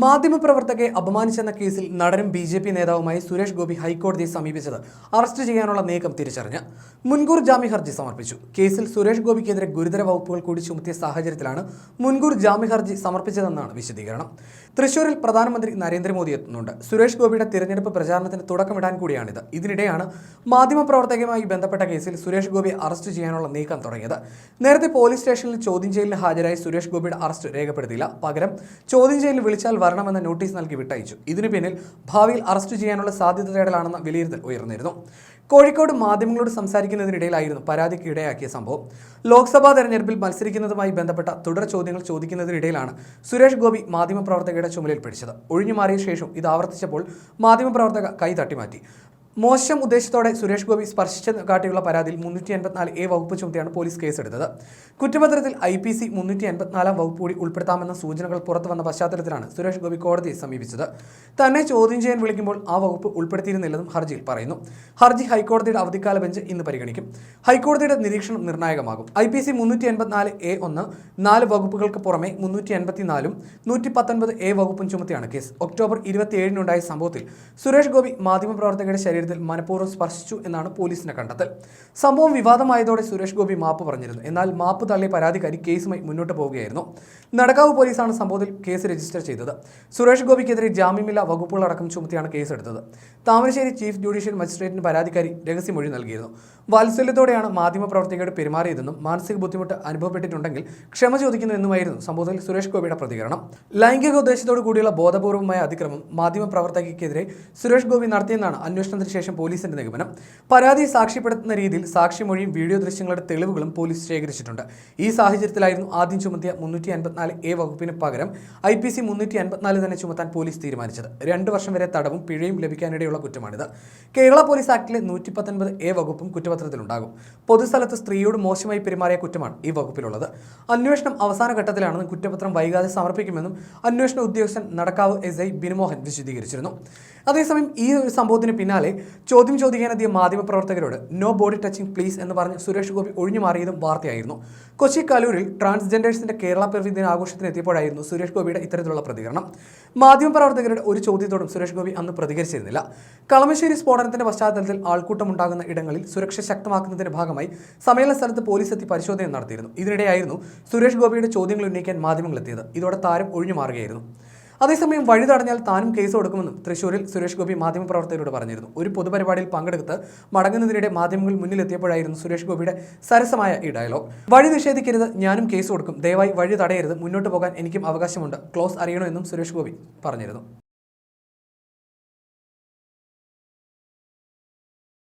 മാധ്യമപ്രവർത്തകരെ അപമാനിച്ചെന്ന കേസിൽ നടനും ബി.ജെ.പി. നേതാവുമായി സുരേഷ് ഗോപി ഹൈക്കോടതിയെ സമീപിച്ചത് അറസ്റ്റ് ചെയ്യാനുള്ള നീക്കം തിരിച്ചറിഞ്ഞ് മുൻകൂർ ജാമ്യ ഹർജി സമർപ്പിച്ചു. കേസിൽ സുരേഷ് ഗോപിക്കെതിരെ ഗുരുതര വകുപ്പുകൾ കൂടി ചുമത്തിയ സാഹചര്യത്തിലാണ് മുൻകൂർ ജാമ്യ ഹർജി സമർപ്പിച്ചതെന്നാണ് വിശദീകരണം. തൃശൂരിൽ പ്രധാനമന്ത്രി നരേന്ദ്രമോദി എത്തുന്നുണ്ട്. സുരേഷ് ഗോപിയുടെ തിരഞ്ഞെടുപ്പ് പ്രചാരണത്തിന് തുടക്കമിടാൻ കൂടിയാണിത്. ഇതിനിടെയാണ് മാധ്യമപ്രവർത്തകയുമായി ബന്ധപ്പെട്ട കേസിൽ സുരേഷ് ഗോപിയെ അറസ്റ്റ് ചെയ്യാനുള്ള നീക്കം തുടങ്ങിയത്. നേരത്തെ പോലീസ് സ്റ്റേഷനിൽ ചോദ്യം ചെയ്യലിന് ഹാജരായി സുരേഷ് ഗോപിയുടെ അറസ്റ്റ് രേഖപ്പെടുത്തിയില്ല. പകരം ചോദ്യം ചെയ്യലിൽ വിളിച്ചാൽ വരണമെന്ന നോട്ടീസ് നൽകി വിട്ടയച്ചു. ഇതിനു പിന്നിൽ ഭാവിയിൽ അറസ്റ്റ് ചെയ്യാനുള്ള സാധ്യത തേടലാണെന്ന വിലയിരുത്തൽ ഉയർന്നിരുന്നു. കോഴിക്കോട് മാധ്യമങ്ങളോട് സംസാരിക്കുന്നതിനിടയിലായിരുന്നു പരാതിക്ക് ഇടയാക്കിയ സംഭവം. ലോക്സഭാ തെരഞ്ഞെടുപ്പിൽ മത്സരിക്കുന്നതുമായി ബന്ധപ്പെട്ട തുടർ ചോദ്യങ്ങൾ ചോദിക്കുന്നതിനിടയിലാണ് സുരേഷ് ഗോപി മാധ്യമപ്രവർത്തകയുടെ ചുമലിൽ പിടിച്ചത്. ഒഴിഞ്ഞുമാറിയ ശേഷം ഇത് ആവർത്തിച്ചപ്പോൾ മാധ്യമപ്രവർത്തക കൈ തട്ടിമാറ്റി. മോശം ഉദ്ദേശത്തോടെ സുരേഷ് ഗോപി സ്പർശിച്ചെന്ന് കാട്ടിയുള്ള പരാതിയിൽ 384A വകുപ്പ് ചുമത്തിയാണ് പോലീസ് കേസെടുത്തത്. കുറ്റപത്രത്തിൽ IPC 384 വകുപ്പ് കൂടി ഉൾപ്പെടുത്താമെന്ന സൂചനകൾ പുറത്തു വന്ന പശ്ചാത്തലത്തിലാണ് സുരേഷ് ഗോപി കോടതിയെ സമീപിച്ചത്. തന്നെ ചോദ്യം ചെയ്യാൻ വിളിക്കുമ്പോൾ ആ വകുപ്പ് ഉൾപ്പെടുത്തിയിരുന്നില്ലെന്നും ഹർജിയിൽ പറയുന്നു. ഹർജി ഹൈക്കോടതിയുടെ അവധിക്കാല ബെഞ്ച് ഇന്ന് പരിഗണിക്കും. ഹൈക്കോടതിയുടെ നിരീക്ഷണം നിർണായകമാകും. IPC 384A(1) 4 വകുപ്പുകൾക്ക് പുറമെ 384ഉം 119A വകുപ്പും ചുമത്തിയാണ് കേസ്. ഒക്ടോബർ 27-നുണ്ടായ സംഭവത്തിൽ സുരേഷ് ഗോപി മാധ്യമപ്രവർത്തകരുടെ ശരീരത്തിൽ മനഃപൂർവ്വം സ്പർശിച്ചു എന്നാണ് പോലീസിന്റെ കണ്ടെത്തൽ. സംഭവം വിവാദമായതോടെ സുരേഷ് ഗോപി മാപ്പ് പറഞ്ഞിരുന്നു. എന്നാൽ മാപ്പ് തള്ളിയ പരാതിക്കാരി കേസുമായി മുന്നോട്ട് പോവുകയായിരുന്നു. നടക്കാവ് പോലീസാണ് സംഭവത്തിൽ കേസ് രജിസ്റ്റർ ചെയ്തത്. സുരേഷ് ഗോപിക്കെതിരെ ജാമ്യമില്ലാ വകുപ്പുകളടക്കം ചുമത്തിയാണ് കേസെടുത്തത്. താമരശ്ശേരി ചീഫ് ജുഡീഷ്യൽ മജിസ്ട്രേറ്റിന് പരാതിക്കാരി രഹസ്യമൊഴി നൽകിയിരുന്നു. വാത്സല്യത്തോടെയാണ് മാധ്യമപ്രവർത്തകരോട് പെരുമാറിയതെന്നും മാനസിക ബുദ്ധിമുട്ട് അനുഭവപ്പെട്ടിട്ടുണ്ടെങ്കിൽ ക്ഷമ ചോദിക്കുന്നുവെന്നുമായിരുന്നു സംഭവത്തിൽ സുരേഷ് ഗോപിയുടെ പ്രതികരണം. ലൈംഗിക ഉദ്ദേശത്തോടു കൂടിയുള്ള ബോധപൂർവമായ അതിക്രമം മാധ്യമപ്രവർത്തകയ്ക്കെതിരെ സുരേഷ് ഗോപി നടത്തിയെന്നാണ് അന്വേഷണത്തിന് ശേഷം പോലീസിന്റെ നിഗമനം. പരാതി സാക്ഷ്യപ്പെടുത്തുന്ന രീതിയിൽ സാക്ഷിമൊഴിയും വീഡിയോ ദൃശ്യങ്ങളുടെ തെളിവുകളും പോലീസ് ശേഖരിച്ചിട്ടുണ്ട്. ഈ സാഹചര്യത്തിലായിരുന്നു ആദ്യം ചുമത്തിയ 384A വകുപ്പിന് പകരം IPC 384 തന്നെ ചുമത്താൻ പോലീസ് തീരുമാനിച്ചത്. 2 വർഷം വരെ തടവും പിഴയും ലഭിക്കാനിടയുള്ള കുറ്റമാണിത്. കേരള പോലീസ് ആക്ടിലെ 119A വകുപ്പും കുറ്റപത്രത്തിലുണ്ടാകും. പൊതുസ്ഥലത്ത് സ്ത്രീയോട് മോശമായി പെരുമാറിയ കുറ്റമാണ് ഈ വകുപ്പിലുള്ളത്. അന്വേഷണം അവസാന ഘട്ടത്തിലാണെന്നും കുറ്റപത്രം വൈകാതെ സമർപ്പിക്കുമെന്നും അന്വേഷണ ഉദ്യോഗസ്ഥൻ നടക്കാവ് SI ബിനുമോഹൻ വിശദീകരിച്ചിരുന്നു. അതേസമയം ഈ ഒരു സംഭവത്തിന് പിന്നാലെ ചോദ്യം ചോദിക്കാനെത്തിയ മാധ്യമപ്രവർത്തകരോട് നോ ബോഡി ടച്ചിങ് പ്ലീസ് എന്ന് പറഞ്ഞ് സുരേഷ് ഗോപി ഒഴിഞ്ഞുമാറിയതും വാർത്തയായിരുന്നു. കൊച്ചി കലൂരിൽ ട്രാൻസ്ജെൻഡേഴ്സിന്റെ കേരള പിറവി ദിന ആഘോഷത്തിന് എത്തിയപ്പോഴായിരുന്നു സുരേഷ് ഗോപിയുടെ ഇത്തരത്തിലുള്ള പ്രതികരണം. മാധ്യമപ്രവർത്തകരുടെ ഒരു ചോദ്യത്തോടും സുരേഷ് ഗോപി അന്ന് പ്രതികരിച്ചിരുന്നില്ല. കളമശ്ശേരി സ്ഫോടനത്തിന്റെ പശ്ചാത്തലത്തിൽ ആൾക്കൂട്ടമുണ്ടാകുന്ന ഇടങ്ങളിൽ സുരക്ഷ ശക്തമാക്കുന്നതിന്റെ ഭാഗമായി സമ്മേളന സ്ഥലത്ത് പോലീസ് എത്തി പരിശോധന നടത്തിയിരുന്നു. ഇതിനിടെയായിരുന്നു സുരേഷ് ഗോപിയുടെ ചോദ്യങ്ങൾ ഉന്നയിക്കാൻ മാധ്യമങ്ങളെത്തിയത്. ഇതോടെ താരം ഒഴിഞ്ഞുമാറുകയായിരുന്നു. അതേസമയം വഴി തടഞ്ഞാൽ താനും കേസ് കൊടുക്കുമെന്നും തൃശൂരിൽ സുരേഷ് ഗോപി മാധ്യമപ്രവർത്തകരോട് പറഞ്ഞിരുന്നു. ഒരു പൊതുപരിപാടിയിൽ പങ്കെടുത്ത് മടങ്ങുന്നതിനിടെ മാധ്യമങ്ങൾ മുന്നിലെത്തിയപ്പോഴായിരുന്നു സുരേഷ് ഗോപിയുടെ സരസമായ ഈ ഡയലോഗ്. വഴി നിഷേധിക്കരുത്, ഞാനും കേസ് കൊടുക്കും, ദയവായി വഴി തടയരുത്, മുന്നോട്ട് പോകാൻ എനിക്കും അവകാശമുണ്ട്, ക്ലോസ് അറിയണോ എന്നും സുരേഷ് ഗോപി പറഞ്ഞിരുന്നു.